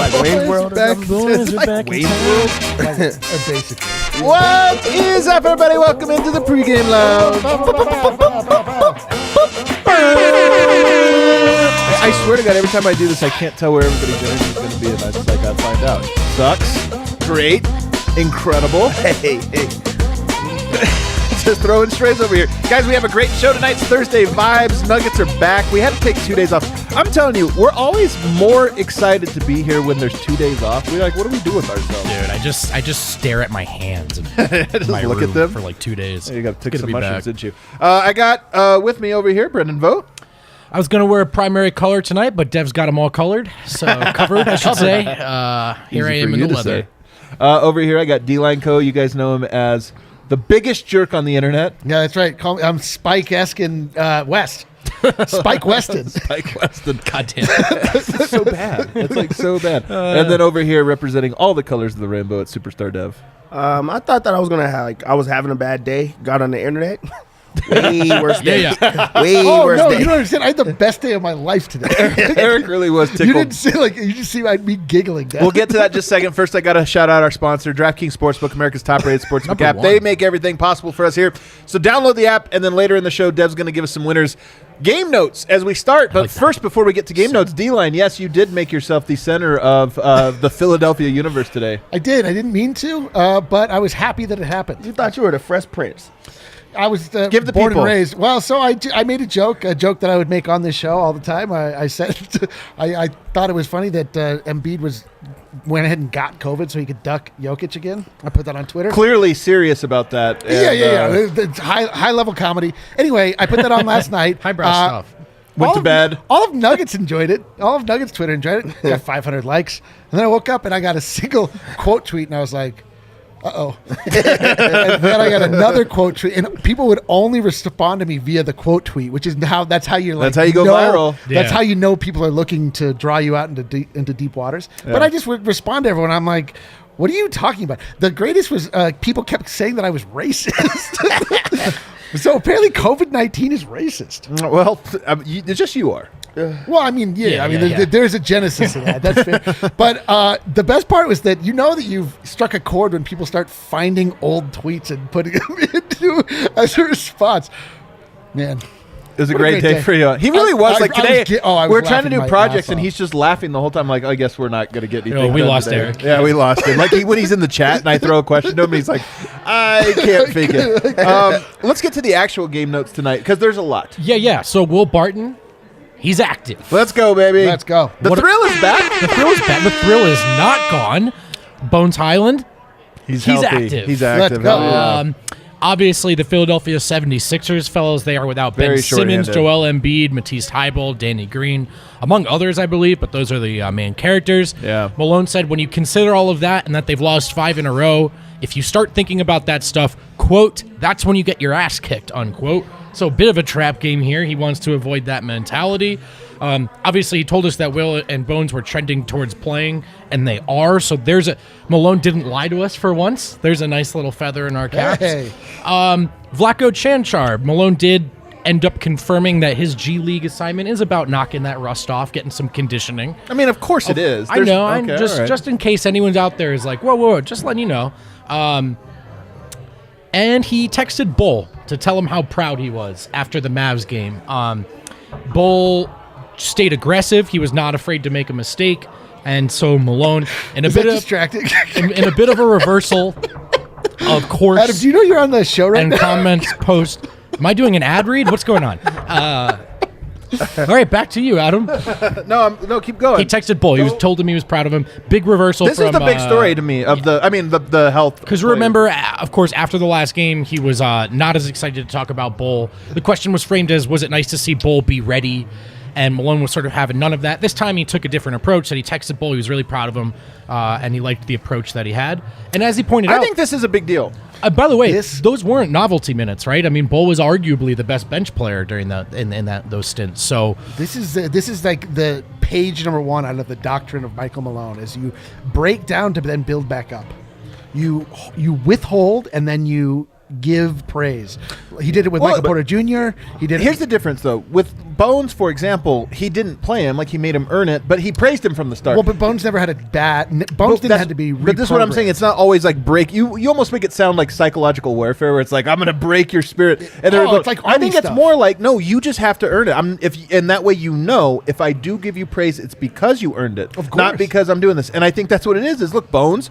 like Wayne's World or something. It's like Wayne's World. Basically. What is up, everybody? Welcome into the pregame lounge. I swear to God, every time I do this, I can't tell where everybody's energy is going to be, and I just gotta find out. Sucks. Great. Incredible. Hey. Just throwing strays over here. Guys, we have a great show tonight. It's Thursday Vibes. Nuggets are back. We had to take 2 days off. I'm telling you, we're always more excited to be here when there's 2 days off. We're like, what do we do with ourselves? Dude, I just stare at my hands and just look at them for like 2 days. You got to take some mushrooms, didn't you? I got with me over here, Brendan Vogt. I was going to wear a primary color tonight, but Dev's got them all colored. So covered, I should say. Here I am in the leather. Over here, I got D-Line Co. You guys know him as the biggest jerk on the internet. Yeah, that's right. I'm Spike Eskin West. Spike Weston. Spike Weston. God damn it. That's so bad. That's like so bad. And then over here, representing all the colors of the rainbow, it's Superstar Dev. I thought that I was gonna have I was having a bad day. Got on the internet. Way worse day. Way worse day. You don't understand. I had the best day of my life today. Eric really was tickled. You didn't see you just see me giggling. We'll get to that in just a second. First, I got to shout out our sponsor, DraftKings Sportsbook, America's top-rated sportsbook app. They make everything possible for us here. So download the app, and then later in the show, Dev's going to give us some winners. Game notes as we start. But first, before we get to game notes, D-Line, yes, you did make yourself the center of the Philadelphia universe today. I did. I didn't mean to, but I was happy that it happened. You thought you were the Fresh Prince. I was born and raised. Well, so I made a joke that I would make on this show all the time. I said I thought it was funny that Embiid went ahead and got COVID so he could duck Jokic again. I put that on Twitter. Clearly serious about that. Yeah. It's high level comedy. Anyway, I put that on last night. Highbrow stuff. Went to bed. All of Nuggets enjoyed it. All of Nuggets Twitter enjoyed it. Got 500 likes. And then I woke up and I got a single quote tweet and I was like, uh-oh. And then I got another quote tweet, and people would only respond to me via the quote tweet, which is that's how you that's how you go viral. That's how you know people are looking to draw you out into deep waters. Yeah. But I just would respond to everyone. I'm like, what are you talking about? The greatest was people kept saying that I was racist. So apparently COVID-19 is racist. Well, it's just you are. Well, I mean, there's a genesis of that. That's fair. But the best part was that that you've struck a chord when people start finding old tweets and putting them into as a response. Man. It was a great day for you. He really was. Today, we're trying to do projects, and he's just laughing the whole time. Like, I guess we're not going to get anything. We lost today. Eric. Yeah, we lost him. Like, when he's in the chat, and I throw a question to him, he's like, I can't fake it. Let's get to the actual game notes tonight, because there's a lot. Yeah. So Will Barton, he's active. Let's go, baby. Let's go. The thrill is back. The thrill is back. The thrill is not gone. Bones Highland, he's active. He's active. Let's go. Obviously, the Philadelphia 76ers, fellas, they are without Ben Simmons, Joel Embiid, Matisse Thybulle, Danny Green, among others, I believe, but those are the main characters. Yeah. Malone said, when you consider all of that and that they've lost 5 in a row, if you start thinking about that stuff, quote, that's when you get your ass kicked, unquote. So a bit of a trap game here. He wants to avoid that mentality. Obviously, he told us that Will and Bones were trending towards playing, and they are. So Malone didn't lie to us for once. There's a nice little feather in our caps. Hey. Vlatko Cancar, Malone did end up confirming that his G League assignment is about knocking that rust off, getting some conditioning. I mean, of course it is. I know. Just in case anyone's out there is like, whoa, just letting you know. And he texted Bull to tell him how proud he was after the Mavs game. Bull stayed aggressive. He was not afraid to make a mistake. And so Malone, in a bit of a reversal, of course. Adam, do you know you're on the show right now? And comments post. Am I doing an ad read? What's going on? All right, back to you, Adam. No, keep going. He texted Bull. He told him he was proud of him. Big reversal. This is the big story to me of the health. Because remember, of course, after the last game, he was not as excited to talk about Bull. The question was framed as, was it nice to see Bull be ready? And Malone was sort of having none of that. This time he took a different approach, and he texted Bull. He was really proud of him, and he liked the approach that he had. And as he pointed out... I think this is a big deal. By the way, those weren't novelty minutes, right? I mean, Bull was arguably the best bench player during those stints. So this is like the page number 1 out of the doctrine of Michael Malone, is you break down to then build back up. You withhold, and then you give praise. He did it with Michael Porter Jr. He did. Here's the difference, though. With Bones, for example, he didn't play him like he made him earn it, but he praised him from the start. Well, but Bones never had a bad. Bones didn't have to be. But this is what I'm saying. It's not always like break. You almost make it sound like psychological warfare, where it's like I'm going to break your spirit. And it's like I think stuff. It's more like no, you just have to earn it. And that way if I do give you praise, it's because you earned it, of course, not because I'm doing this. And I think that's what it is. Is look, Bones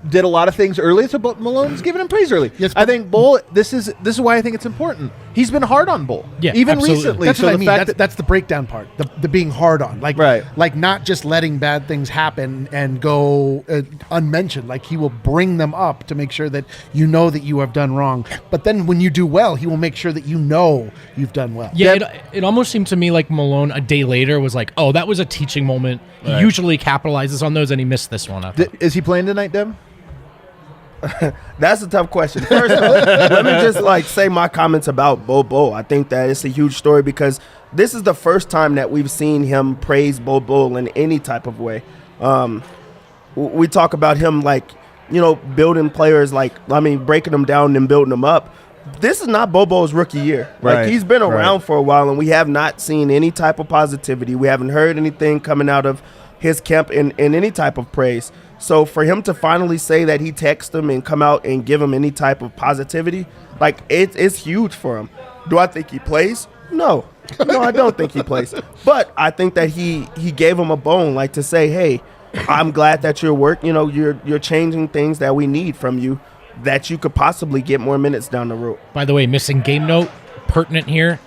did a lot of things early, so Malone's giving him praise early. Yes, I think Bull. This is why I think it's important. He's been hard on Bull, even absolutely. recently. That's so what I the mean. fact That's the breakdown part. The being hard on, like not just letting bad things happen and go unmentioned. Like he will bring them up to make sure that you know that you have done wrong. But then when you do well, he will make sure that you know you've done well. Yeah, it almost seemed to me like Malone a day later was like, oh, that was a teaching moment. He usually capitalizes on those, and he missed this one. Is he playing tonight, Deb? That's a tough question. First, let me just say my comments about Bo. I think that it's a huge story because this is the first time that we've seen him praise Bo in any type of way. We talk about him building players, breaking them down and building them up. This is not Bo's rookie year. Right. He's been around for a while, and we have not seen any type of positivity. We haven't heard anything coming out of his camp in any type of praise. So for him to finally say that he texted him and come out and give him any type of positivity, it's huge for him. Do I think he plays? No, I don't think he plays. But I think that he gave him a bone, to say, hey, I'm glad that you're changing things that we need from you, that you could possibly get more minutes down the road. By the way, missing game note, pertinent here.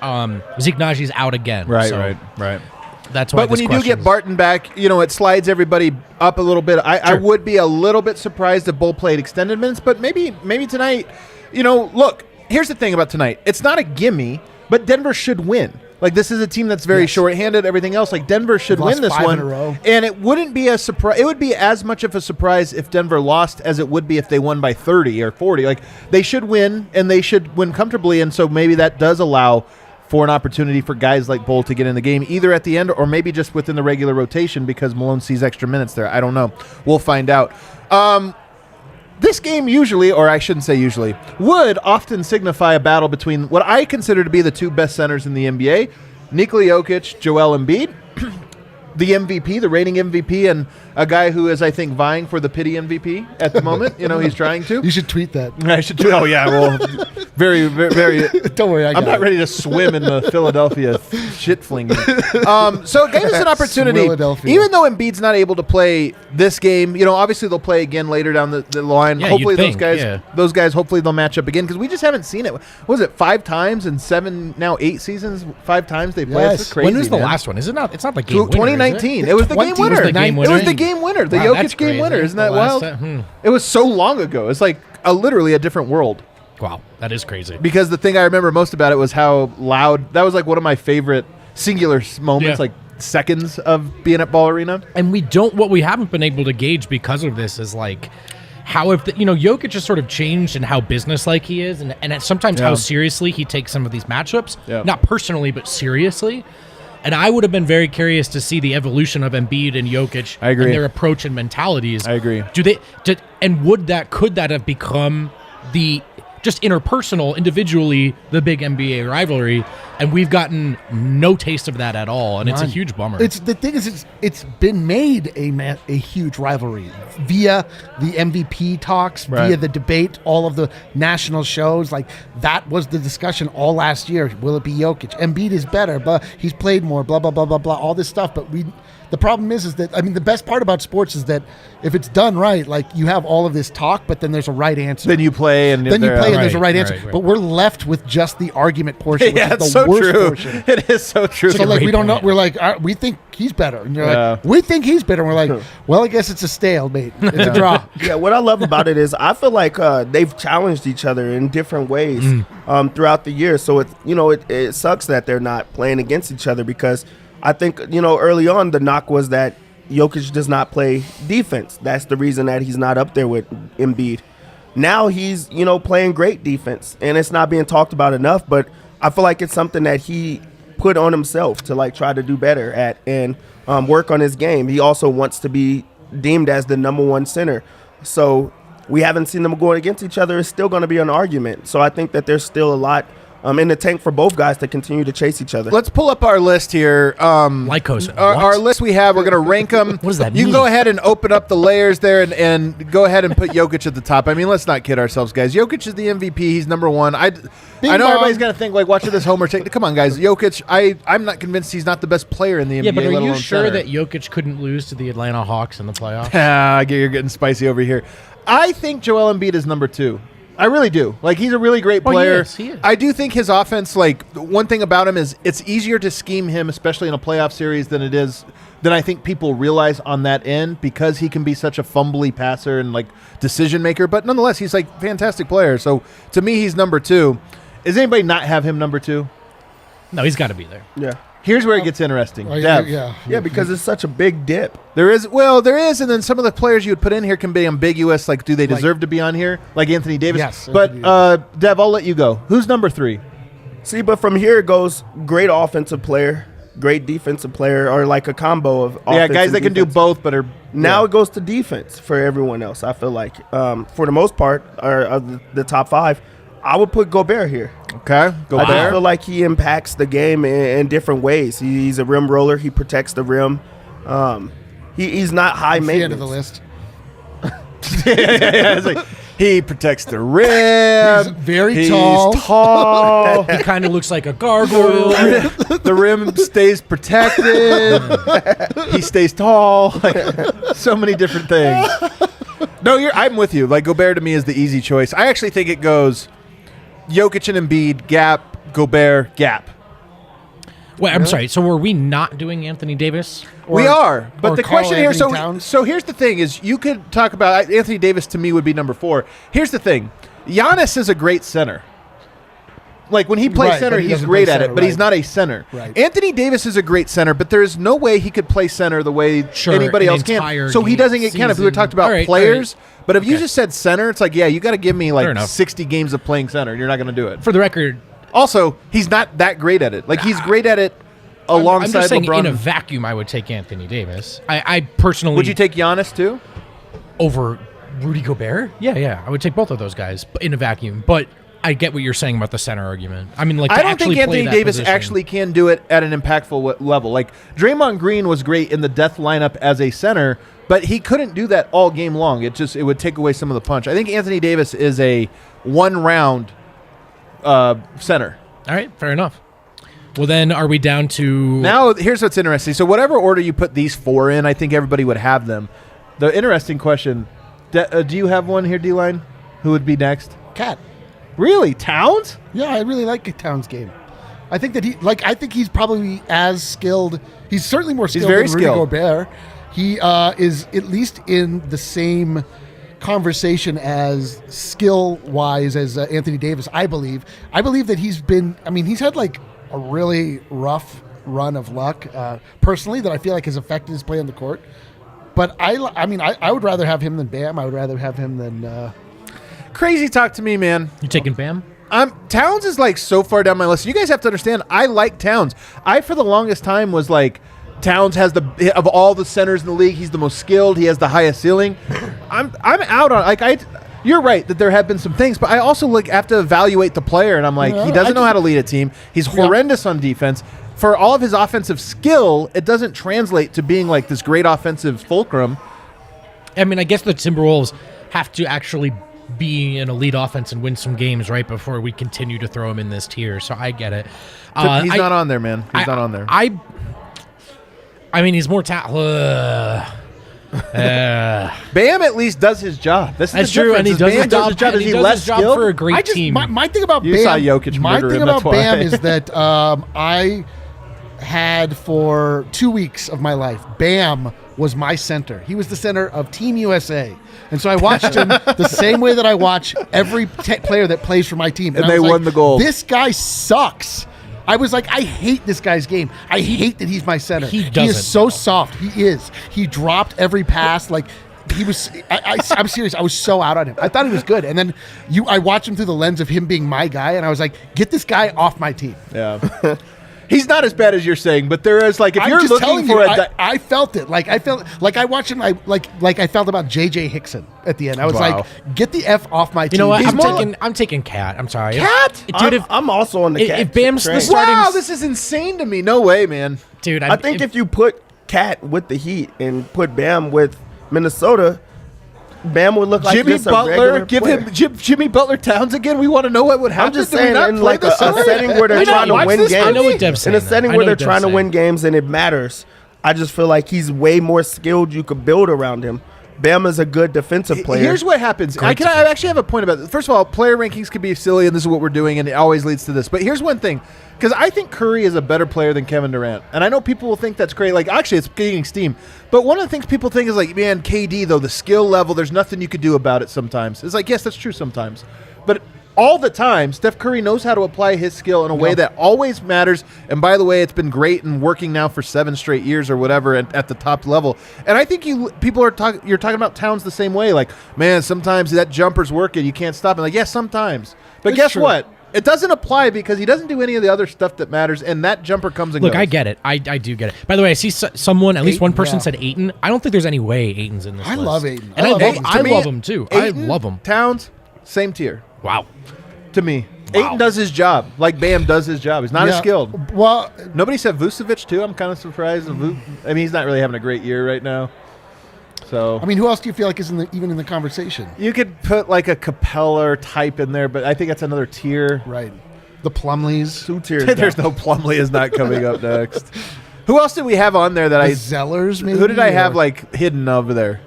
Zeke Najee's out again. Right. That's why. But when you do get Barton back, it slides everybody up a little bit. I would be a little bit surprised if Bull played extended minutes, but maybe tonight. Look, here's the thing about tonight. It's not a gimme, but Denver should win. This is a team that's very short-handed. Everything else, Denver should win this one, and it wouldn't be a surprise. It would be as much of a surprise if Denver lost as it would be if they won by 30 or 40. They should win, and they should win comfortably, and so maybe that does allow for an opportunity for guys like Bull to get in the game, either at the end or maybe just within the regular rotation because Malone sees extra minutes there. I don't know. We'll find out. This game usually, or I shouldn't say usually, would often signify a battle between what I consider to be the two best centers in the NBA, Nikola Jokic, Joel Embiid, the MVP, the reigning MVP, and a guy who is, I think, vying for the pity MVP at the moment. He's trying to. You should tweet that. I should tweet. Oh, yeah. Well, very, very, very. Don't worry. I'm not ready to swim in the Philadelphia shit flinging. So it gave us an opportunity. Even though Embiid's not able to play this game, obviously they'll play again later down the line. Yeah, hopefully you'd think, those guys, hopefully they'll match up again because we just haven't seen it. What was it 5 times in 7, now 8 seasons? 5 times they played. It's crazy. When was the last one? Is it not? It's not the game winner. 2019. It was the game winner. It was the game winner. The Jokic game winner. Isn't that wild? It was so long ago. It's literally a different world. Wow, that is crazy. Because the thing I remember most about it was how loud. That was one of my favorite singular moments, seconds of being at Ball Arena. And what we haven't been able to gauge because of this is how Jokic has sort of changed in how businesslike he is, and sometimes how seriously he takes some of these matchups, not personally but seriously. And I would have been very curious to see the evolution of Embiid and Jokic and their approach and mentalities. I agree. Could that have become the just interpersonal, individually, the big NBA rivalry, and we've gotten no taste of that at all, and it's a huge bummer. The thing is, it's been made a huge rivalry via the MVP talks, via the debate, all of the national shows. That was the discussion all last year. Will it be Jokic? Embiid is better, but he's played more. Blah blah blah blah blah. All this stuff, but the problem is that the best part about sports is that if it's done right, you have all of this talk, but then there's a right answer. Then you play and there's a right answer. Right. But we're left with just the argument portion, which is the worst portion. It is so true. So we don't know. We're we think he's better, and you're we think he's better. And we're well, I guess it's a stalemate. It's a draw. Yeah, what I love about it is I feel like they've challenged each other in different ways throughout the year. So it sucks that they're not playing against each other because I think, early on the knock was that Jokic does not play defense. That's the reason that he's not up there with Embiid. Now he's, playing great defense, and it's not being talked about enough, but I feel like it's something that he put on himself to try to do better at and work on his game. He also wants to be deemed as the number one center. So we haven't seen them going against each other, it's still going to be an argument. So I think that there's still a lot in the tank for both guys to continue to chase each other. Let's pull up our list here. Lycos. Our list we have, we're going to rank them. What does that You mean? can go ahead and open up the layers there and go ahead and put Jokic at the top. I mean, let's not kid ourselves, guys. Jokic is the MVP. He's number one. I know everybody's going to think, like, watching this homer take. Come on, guys. Jokic, I'm not convinced he's not the best player in the NBA. Yeah, but are let you alone sure center. that Jokic couldn't lose to the Atlanta Hawks in the playoffs? You're getting spicy over here. I think Joel Embiid is number 2. I really do. Like, he's a really great player. He is. I do think his offense, like, one thing about him is it's easier to scheme him, especially in a playoff series, than I think people realize on that end, because he can be such a fumbly passer and, like, decision maker. But nonetheless, he's, like, fantastic player. So, to me, he's number 2. Does anybody not have him number 2? No, he's got to be there. Yeah. Here's where it gets interesting. Dev. Yeah, because it's such a big dip. There is, and then some of the players you would put in here can be ambiguous. Like, do they deserve to be on here? Like Anthony Davis. Yes. But, Dev, I'll let you go. Who's number 3? See, but from here it goes great offensive player, great defensive player, or like a combo of offense Yeah, guys and that can do defense. both, but are Now it goes to defense for everyone else, I feel like. For the most part, of the top 5, I would put Gobert here. Okay, I just Gobert. feel like he impacts the game in different ways. He's a rim roller. He protects the rim. He's not high The end of maintenance. the list. It's like, he protects the rim. He's very tall. He's tall. He kind of looks like a gargoyle. The rim stays protected. He stays tall. Like, so many different things. No, I'm with you. Like, Gobert to me is the easy choice. I actually think it goes Jokic and Embiid, gap, Gobert, gap. Wait, I'm sorry. So were we not doing Anthony Davis? We are, but or the question here. Karl-Anthony Towns? So here's the thing: is you could talk about Anthony Davis. To me, would be number 4. Here's the thing: Giannis is a great center. Like, when he plays Right, center, but he he's doesn't great play at it, center, but he's right. not a center. Right. Anthony Davis is a great center, but there is no way he could play center the way Sure, anybody an else can. entire So he doesn't get counted. If we were season. talking about All right, players, but if you Okay. just said center, it's like, yeah, you got to give me Fair like enough. 60 games of playing center. You're not going to do it. For the record, Also, he's not that great at it. Like, he's great at it I'm alongside just saying LeBron. in a vacuum, I would take Anthony Davis. I personally Would you take Giannis too? over Rudy Gobert? Yeah, I would take both of those guys in a vacuum. But I get what you're saying about the center argument. I mean, like, I to don't actually think play Anthony that Davis position- actually can do it at an impactful level. Like, Draymond Green was great in the death lineup as a center, but he couldn't do that all game long. It would take away some of the punch. I think Anthony Davis is a one-round center. All right, fair enough. Well, then, are we down to Now, here's what's interesting. So whatever order you put these 4 in, I think everybody would have them. The interesting question, do you have one here, D-Line? Who would be next? Cat. Really? Towns? Yeah, I really like Towns' game. I think that I think he's probably as skilled. He's certainly more skilled very than Rudy skilled. Gobert. He is at least in the same conversation as skill-wise as Anthony Davis, I believe. I believe that he's had like a really rough run of luck, personally, that I feel like has affected his play on the court. But I would rather have him than Bam. I would rather have him than... Crazy talk to me, man. you taking Bam? Towns is like so far down my list. You guys have to understand, I like Towns. I, for the longest time, was like, Towns has of all the centers in the league, he's the most skilled. He has the highest ceiling. I'm out on you're right that there have been some things, but I also have to evaluate the player, and I'm like, Yeah, he doesn't I know how to just- lead a team. He's horrendous on defense. For all of his offensive skill, it doesn't translate to being like this great offensive fulcrum. I mean, I guess the Timberwolves have to actually be an elite offense and win some games right before we continue to throw him in this tier. So I get it. He's not on there, man. He's not on there. I mean, he's more talented. Bam at least does his job. That's That's the true, and he difference. does Is Bam his job. Is he He does less his job skilled? for a great team. My thing about You Bam, saw Jokic my murder thing him, about that's Bam why. is that I had for 2 weeks of my life, Bam was my center. He was the center of Team USA. And so I watched him the same way that I watch every player that plays for my team. And I they was won the gold. This guy sucks. I was like, I hate this guy's game. I hate that he's my center. He He doesn't, is so though. soft. He is. He dropped every pass. Like, he was. I'm serious. I was so out on him. I thought he was good, and then I watched him through the lens of him being my guy, and I was like, get this guy off my team. Yeah. He's not as bad as you're saying, but there is like if I'm you're just looking telling for you, a. I felt it. Like I felt like I watched him. Like I felt about J.J. Hickson at the end. I was Wow. like, get the F off my team. You know what? He's I'm taking Cat. I'm sorry. Cat? Dude, I'm also on the Cat. if Bam's train. the starting, Wow, this is insane to me. No way, man. dude, I think if you put Cat with the Heat and put Bam with Minnesota, Bam would look like Jimmy just a Butler, regular give player. him Jimmy Butler Towns again. We want to know what would happen. I'm just Do we saying, not in play like a this already? setting where they're I know, trying to watch win this games. I know what Dev's In a saying, setting though. I where know they're what Dev's trying to saying. win games and it matters, I just feel like he's way more skilled. You could build around him. Bam is a good defensive player. Here's what happens. I actually have a point about this. First of all, player rankings can be silly, and this is what we're doing, and it always leads to this. But here's one thing, because I think Curry is a better player than Kevin Durant, and I know people will think that's great. Like, actually, it's gaining steam. But one of the things people think is like, man, KD, though, the skill level, there's nothing you could do about it sometimes. It's like, yes, that's true sometimes. But all the time, Steph Curry knows how to apply his skill in a way that always matters. And by the way, it's been great and working now for 7 straight years or whatever at the top level. And I think you're talking about Towns the same way. Like, man, sometimes that jumper's working. You can't stop it. Like, yes, sometimes. But guess what? It doesn't apply because he doesn't do any of the other stuff that matters, and that jumper comes and goes. Look, I get it. I do get it. By the way, I see someone, at least one person yeah. said Ayton. I don't think there's any way Ayton's in this I list. love Ayton. And I love Ayton. I To me, love him, too. Ayton, I love him. Towns, same tier. Wow. To me. Ayton does his job. Like Bam does his job. He's not as skilled. Well, Nobody said Vucevic, too. I'm kind of surprised. I mean, he's not really having a great year right now. So I mean, who else do you feel like is even in the conversation? you could put like a Capella type in there, but I think that's another tier. Right. The Plumleys. 2 tiers. There's no Plumlee is not coming up next. Who else did we have on there that The I... Zellers, maybe? Who did I have or- like hidden over there?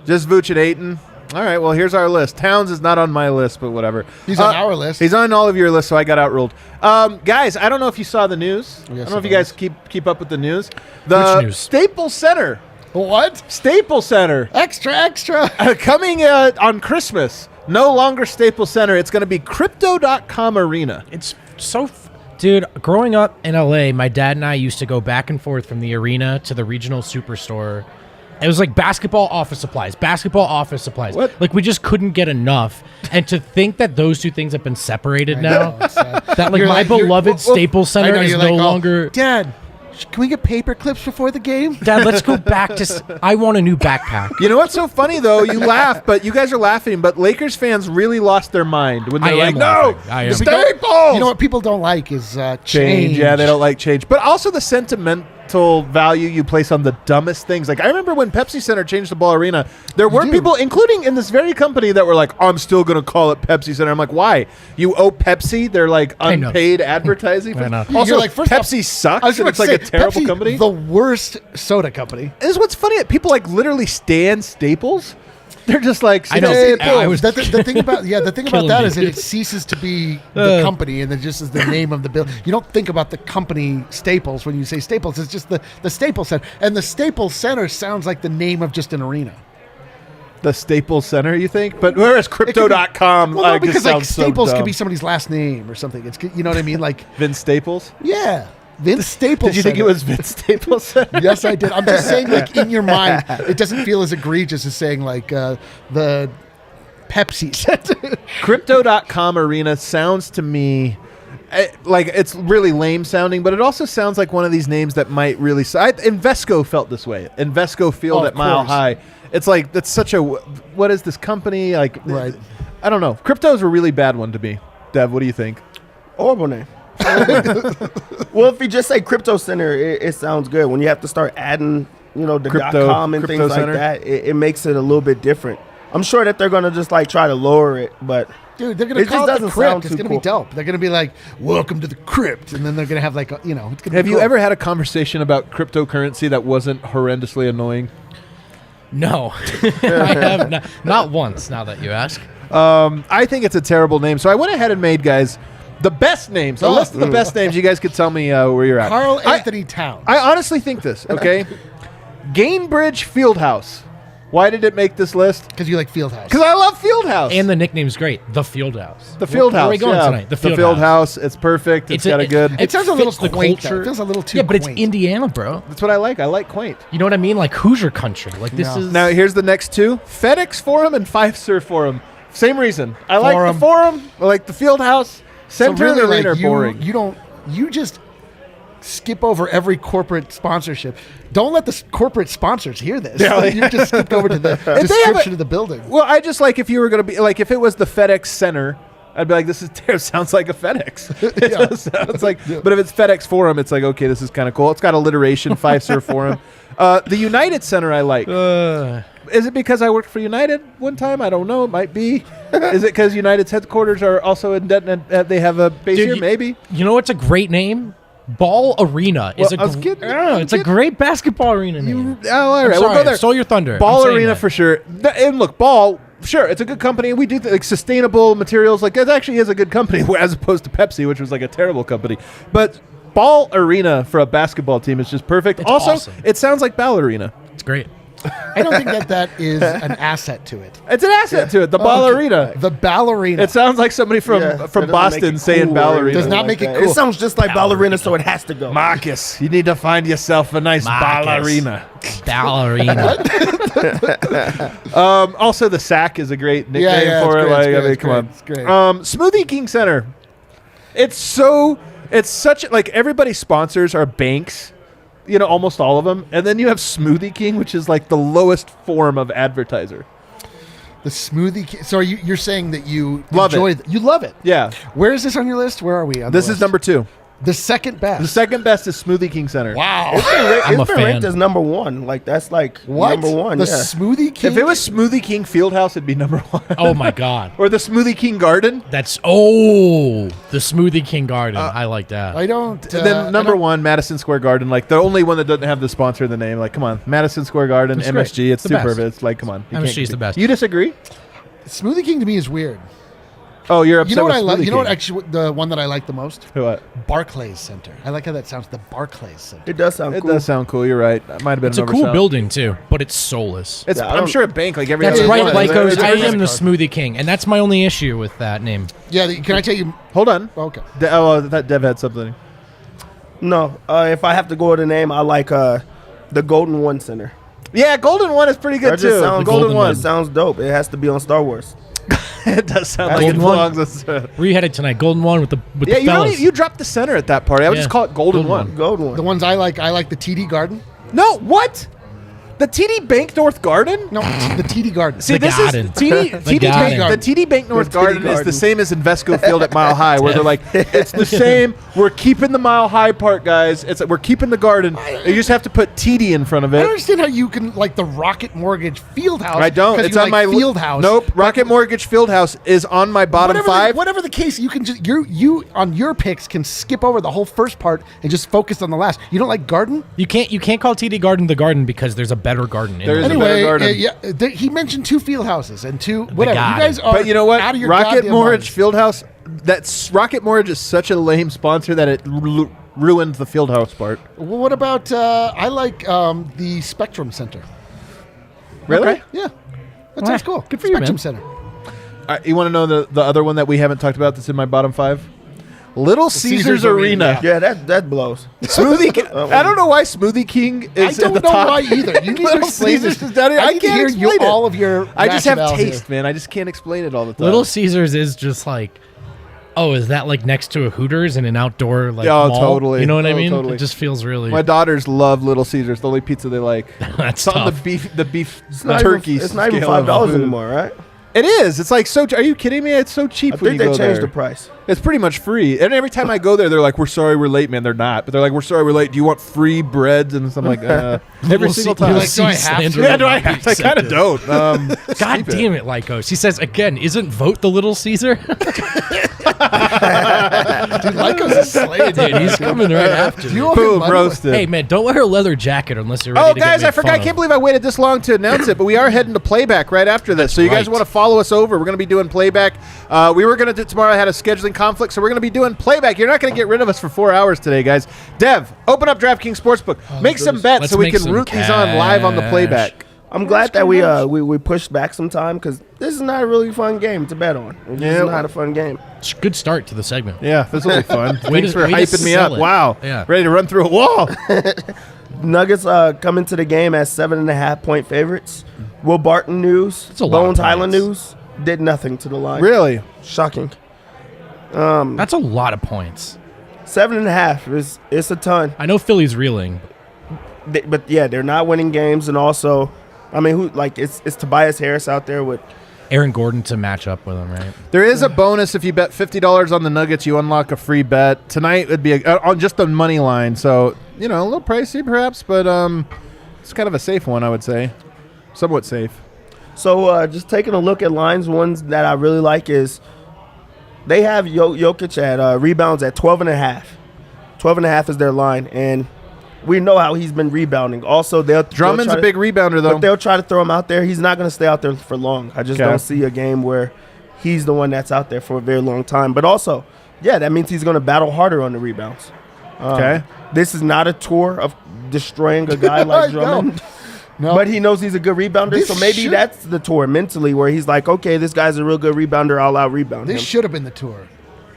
Just Vooch and Ayton. All right, well, here's our list. Towns is not on my list, but whatever. He's on our list. He's on all of your lists, so I got outruled. Guys, I don't know if you saw the news. I Yes, don't know if I you guys keep up with the news. The Which news? Staples Center. What? Staples Center. Extra. Coming on Christmas. No longer Staples Center. It's going to be Crypto.com Arena. It's so... Dude, growing up in LA, my dad and I used to go back and forth from the arena to the regional superstore. It was like basketball office supplies. What? Like, we just couldn't get enough. And to think that those two things have been separated now, that like You're my like- you're- beloved Staples I Center know, is you're no like, longer... Dad, can we get paper clips before the game? Dad, let's go back to... I want a new backpack. You know what's so funny, though? You laugh, but you guys are laughing, but Lakers fans really lost their mind when they're I like, am no, laughing. I am. Staples! You know what people don't like is change. Change. Yeah, they don't like change. But also the sentimental value you place on the dumbest things. Like, I remember when Pepsi Center changed the Ball Arena, there were do. people, including in this very company, that were like, I'm still going to call it Pepsi Center. I'm like, why? You owe Pepsi their, like, I know. unpaid advertising? I know. Also, You're like, first off, Pepsi sucks, I was and gonna it's like say, a terrible Pepsi, company. The worst soda company. This is what's funny. People, like, literally stand Staples. They're just like, I know. Staples. I was the thing about the thing about killing that me. is that it ceases to be the company and then just is the name of the bill. You don't think about the company Staples when you say Staples. It's just the Staples Center, and the Staples Center sounds like the name of just an arena. The Staples Center, you think? But whereas Crypto.com, Well, no, like, because just like sounds Staples so could dumb. be somebody's last name or something. It's you know what I mean? Like Vince Staples? yeah, Vince Staples. Did you think it Center. was Vince Staples Center? Yes, I did. I'm just saying, like in your mind, it doesn't feel as egregious as saying like the Pepsi Center. Crypto.com Arena sounds to me like it's really lame sounding, but it also sounds like one of these names that might really... Invesco felt this way. Invesco Field Oh, at Mile course. High. It's like, that's such a... What is this company? Like, Right. I don't know. Crypto's a really bad one to me. Dev, what do you think? Horrible name. Well, if you just say Crypto Center, it sounds good. When you have to start adding, the .com and Crypto things Center? like that, it makes it a little bit different. I'm sure that they're gonna just like try to lower it, but Dude, they're gonna It just call it the doesn't crypt. sound It's too gonna cool. be dope. They're gonna be like, "Welcome to the crypt," and then they're gonna have like, it's gonna Have be you cool. ever had a conversation about cryptocurrency that wasn't horrendously annoying? No. I have not once, now that you ask. I think it's a terrible name. So I went ahead and made, guys, the best names. A list of the best names. You guys could tell me where you're at. Carl Anthony Towns? I honestly think this, okay? Gainbridge Fieldhouse. Why did it make this list? Because you like Fieldhouse. Because I love Fieldhouse. And the nickname's great. The Fieldhouse. the Fieldhouse. Where are we going yeah. tonight? The Fieldhouse. It's perfect. It's got a good... It sounds a little fits the quaint, though. culture. It feels a little too Yeah, but quaint. it's Indiana, bro. That's what I like. I like quaint. You know what I mean? Like Hoosier country. Like this Yeah. is... Now, here's the next two. FedEx Forum and Fiserv Forum. Same reason. I like the Forum. I like the Fieldhouse. So Center and really, Arena like, are boring. You don't you just skip over every corporate sponsorship. Don't let the corporate sponsors hear this. Yeah, You just skip over to the description of the building. Well, I just like if you were going to be like if it was the FedEx Center, I'd be like, this is sounds like a FedEx. It sounds like, but if it's FedEx Forum, it's like, okay, this is kind of cool. It's got alliteration, Fiserv Forum. The United Center I like. Is it because I worked for United one time? I don't know. It might be. Is it because United's headquarters are also in Denton? They have a base here? Maybe. You know what's a great name? Ball Arena is it's a great basketball arena name. All right, I'm we'll go sorry, there. I stole your thunder. Ball I'm saying Arena that. for sure. And look, Ball, sure, it's a good company. We do like sustainable materials. Like it actually is a good company as opposed to Pepsi, which was like a terrible company. But Ball Arena for a basketball team is just perfect. It's also, awesome. It sounds like Ballerina. It's great. I don't think that is an asset to it. It's an asset to it. The Ballerina. The ballerina. It sounds like somebody from that doesn't make Boston it saying cool or ballerina. Does not make it that. cool. It sounds just like ballerina, so it has to go. Marcus, you need to find yourself a nice ballerina. Ballerina. Also, the Sack is a great nickname yeah, for it's it. great, Like, it's I great, mean, it's come great, on. it's great. Smoothie King Center. It's such like everybody sponsors are banks. You know, almost all of them. And then you have Smoothie King, which is like the lowest form of advertiser. The smoothie. So you're saying that you Love enjoy it. You love it. Yeah. Where is this on your list? Where are we on This the is list? number 2. The second best. The second best is Smoothie King Center. Wow. I'm a It's been fan. ranked as number 1. Like that's like What? number 1. The Yeah. Smoothie King? If it was Smoothie King Fieldhouse, it'd be number 1. Oh my God. Or the Smoothie King Garden. The Smoothie King Garden. I like that. I don't. Then number 1, Madison Square Garden. Like the only one that doesn't have the sponsor in the name. Like, come on, Madison Square Garden, It's great. MSG. It's The too best. perfect. It's like, come on. You MSG can't is the compete. best. You disagree? Smoothie King to me is weird. Oh, you're upset You know what with I like? Smoothie You know what King. actually the one that I like the most? What? Barclays Center. I like how that sounds. The Barclays Center. It does sound It cool. does sound cool. You're right. That might have been It's an a cool oversell. building too, but it's soulless. It's, Yeah, I I'm don't- sure a bank like every That's other right, one. Lycos. it's a I credit am the card. Smoothie King, and that's my only issue with that name. Yeah. Can I tell you? Hold on. Okay. I thought Dev had something. No, if I have to go with a name, I like the Golden One Center. Yeah, Golden One is pretty good That too. just sounds Golden One. It sounds dope. It has to be on Star Wars. It does sound like it Golden One. belongs. Where you headed tonight? Golden One with the Yeah, fellas. you dropped the center at that party. I would Yeah. just call it Golden Golden One. Golden One. The ones I like the TD Garden. No, what? The TD Bank North Garden? No, the TD Garden. See, The this Garden. is TD The Bank. Garden. The TD Bank North The TD Garden is the Garden. same as Invesco Field at Mile High, where they're like, it's the same. We're keeping the Mile High part, guys. It's we're keeping the Garden. You just have to put TD in front of I don't it. understand how you can like the Rocket Mortgage Fieldhouse. I don't. 'cause It's you on like my Fieldhouse. Nope. Rocket Mortgage Fieldhouse is on my bottom Whatever 5. whatever the case, you can just you on your picks can skip over the whole first part and just focus on the last. You don't like Garden? You can't call TD Garden the Garden because there's a better garden in There it. is a better Anyway, garden. yeah, he mentioned 2 field houses and 2 whatever. You Garden. guys are But you know what? out of your Rocket goddamn Mortgage minds. Fieldhouse. That's Rocket Mortgage is such a lame sponsor that it ruined the Fieldhouse part. Well, what about I like the Spectrum Center. Really? Okay. Yeah, that sounds cool. Good for you, Spectrum man. Center. You want to know the other one that we haven't talked about that's in my bottom 5? Little Caesars, Caesars Arena. Arena. Yeah, that blows. Smoothie King. I don't know why Smoothie King I is at don't the know top. why either. You need to Little explain Caesars this. is down here. I need to can't hear explain it. all of your. I just have rationale taste, here. man. I just can't explain it all the time. Little Caesars is just like, oh, is that like next to a Hooters in an outdoor like Oh, mall? totally. You know what I Oh, mean? totally. It just feels really. My daughters love Little Caesars. The only pizza they like. That's It's on tough. the beef It's not turkey. Even, it's not even scale of $5 food. anymore, right? It is. It's like so. Are you kidding me? It's so cheap I when think you they go changed there. the price. It's pretty much free. And every time I go there, they're like, "We're sorry, we're late, man." They're not, but they're like, "We're sorry, we're late. Do you want free breads?" And I'm like, every Little single Ce- time. Little Like, do I have to? Caesar Yeah, do I? Sandra I kind of don't. God damn it, Lycos. He says again, isn't Vogt the Little Caesar? Dude, Lycos is slaying. Dude, he's coming right after Do me. you owe him Boom, money? roasted. Hey man, don't wear a leather jacket unless you're ready Oh, to guys, get I forgot. I can't believe I waited this long to announce it, but we are heading to playback right after this. So you guys right. want to follow us over? We're going to be doing playback. We were going to do tomorrow. I had a scheduling conflict, so we're going to be doing playback. You're not going to get rid of us for 4 hours today, guys. Dev, open up DraftKings Sportsbook. Make some bets Let's so we make can some root these on live on the cash. playback. I'm glad that we pushed back some time because this is not a really fun game to bet on. It's Yeah. just not a fun game. Good start to the segment. Yeah, this will be fun. Thanks for way to hyping me sell up. it. Wow. Yeah. Ready to run through a wall. Nuggets come into the game as 7.5-point favorites. Will Barton news, That's a lot of Bones Highland points. news did nothing to the line. Really? Shocking. That's a lot of points. 7.5 it's a ton. I know Philly's reeling. But yeah, they're not winning games, and also, I mean, it's Tobias Harris out there with Aaron Gordon to match up with him, right? There is a bonus if you bet $50 on the Nuggets, you unlock a free bet. Tonight would be on just the money line, so a little pricey perhaps, but it's kind of a safe one, I would say, somewhat safe. So just taking a look at lines, ones that I really like is they have Jokic at rebounds at 12.5. 12.5 is their line, and we know how he's been rebounding. Also, Drummond's a big rebounder, though. But they'll try to throw him out there. He's not going to stay out there for long. I just don't see a game where he's the one that's out there for a very long time. But also, yeah, that means he's going to battle harder on the rebounds. Okay. This is not a tour of destroying a guy like Drummond. No. But he knows he's a good rebounder, so maybe that's the tour mentally where he's like, okay, this guy's a real good rebounder. I'll out-rebound him. This should have been the tour.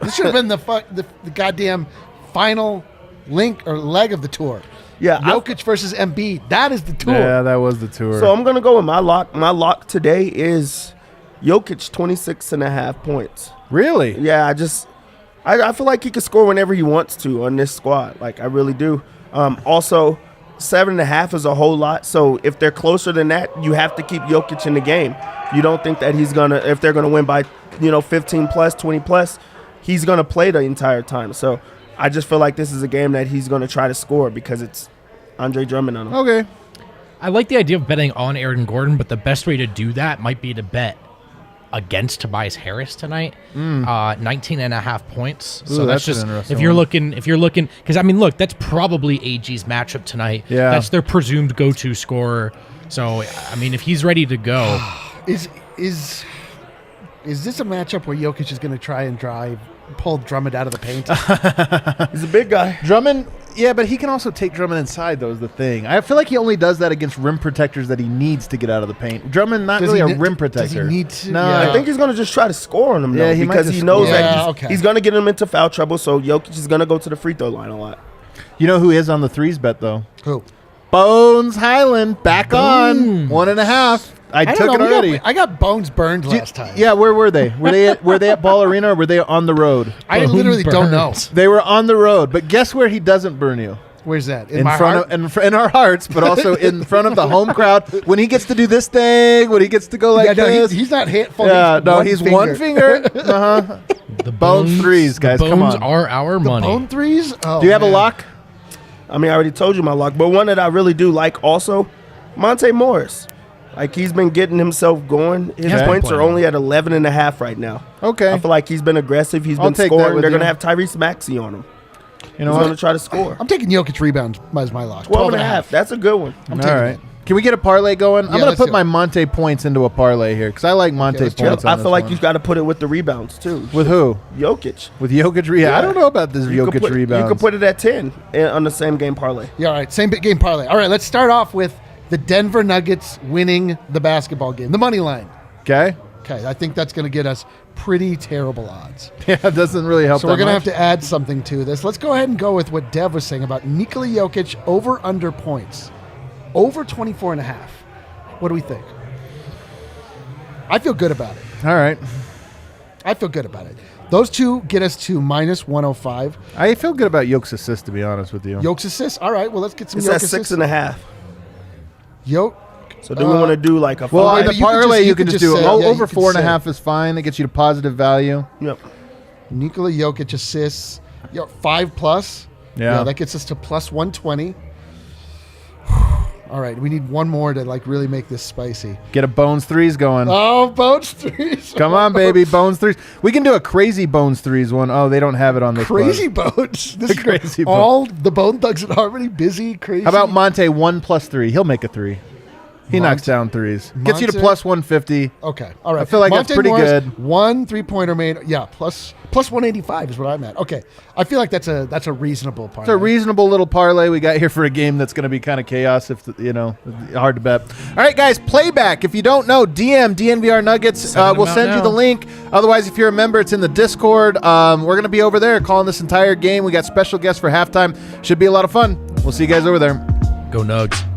This should have been the goddamn final link or leg of the tour. Yeah, Jokic versus Embiid. That is the tour. Yeah, that was the tour. So I'm going to go with my lock. My lock today is Jokic 26.5 points. Really? Yeah, I feel like he can score whenever he wants to on this squad. Like, I really do. Also, 7.5 is a whole lot. So if they're closer than that, you have to keep Jokic in the game. You don't think that if they're going to win by, 15 plus, 20 plus, he's going to play the entire time. So I just feel like this is a game that he's going to try to score because it's Andre Drummond on him. Okay. I like the idea of betting on Aaron Gordon, but the best way to do that might be to bet against Tobias Harris tonight. 19.5 points. Ooh, So that's an just interesting if you're one. looking because I mean, look, that's probably AG's matchup tonight. Yeah. That's their presumed go-to scorer. So I mean, if he's ready to go, Is this a matchup where Jokic is going to try and pull Drummond out of the paint? He's a big guy. Drummond, yeah, but he can also take Drummond inside, though, is the thing. I feel like he only does that against rim protectors that he needs to get out of the paint. Drummond, not really a rim protector. Does he need to? No. Yeah. I think he's going to just try to score on him, though, Yeah, he might because just he knows score. that he's going to get him into foul trouble, so Jokic is going to go to the free throw line a lot. You know who is on the threes bet, though? Who? Bones Highland, back on 1.5. I don't took know, it already. I got bones burned last time. Yeah, where were they? Were they at Ball Arena or were they on the road? I literally don't know. They were on the road, but guess where he doesn't burn you? Where's that? In our hearts, but also in front of the home crowd. When he gets to do this thing, when he gets to go like this. He's not handful. Yeah, no, he's one finger. Uh-huh. the Bones threes, guys, the come bones on. are our money. Bone threes? Oh, Do you have a man. lock? I mean, I already told you my lock, but one that I really do like also, Monte Morris. Like, he's been getting himself going. His Yeah. points are Playing. only at 11.5 right now. Okay. I feel like he's been aggressive. He's I'll been take that scoring. with They're you. going to have Tyrese Maxey on him. You know He's going what? to try to score. I'm taking Jokic rebounds as my lock. 12.5. That's a good one. I'm All taking right. it. Can we get a parlay going? I'm Yeah, going to let's put do my it. Monte points into a parlay here because I like Monte let's do it. points. I on feel this like one. you've got to put it with the rebounds, too. With who? Jokic. With Jokic rebounds? Yeah. I don't know about this You Jokic could put, rebounds. You could put it at 10 on the same game parlay. Yeah, all right. Same big game parlay. All right, let's start off with the Denver Nuggets winning the basketball game. The money line. Okay. Okay, I think that's going to get us pretty terrible odds. Yeah, it doesn't really help. So we're going to have to add something to this. Let's go ahead and go with what Dev was saying about Nikola Jokic over under points. Over 24.5. What do we think? I feel good about it. All right. I feel good about it. Those two get us to minus 105. I feel good about Yoke's assist, to be honest with you. Yoke's assists. All right, well, let's get some It's Yoke at assists. 6.5. Yoke. So do we want to do like a Well, five? in the you could parlay, just- you can just do say- oh, yeah, you over could 4.5 is fine. It gets you to positive value. Yep. Nikola Jokic assists. 5+. Yeah. That gets us to plus 120. All right, we need one more to like really make this spicy. Get a Bones threes going. Oh, Bones threes. Come on, baby. Bones threes. We can do a crazy Bones threes one. Oh, they don't have it on this. Crazy bud. Bones. This is Crazy all the Bone Thugs at Harmony. Busy, crazy. How about Monte 1+3? He'll make a 3. He Monte- knocks down threes. Gets you to Monte- plus 150. Okay, all right. I feel like that's pretty Morris, good. 1 3-pointer made. Yeah, plus 185 is what I'm at. Okay, I feel like that's a reasonable part. It's a reasonable little parlay we got here for a game that's going to be kind of chaos, hard to bet. All right, guys, playback. If you don't know, DNVR Nuggets, Sending we'll them out send you now. the link. Otherwise, if you're a member, it's in the Discord. We're going to be over there calling this entire game. We got special guests for halftime. Should be a lot of fun. We'll see you guys over there. Go Nugs.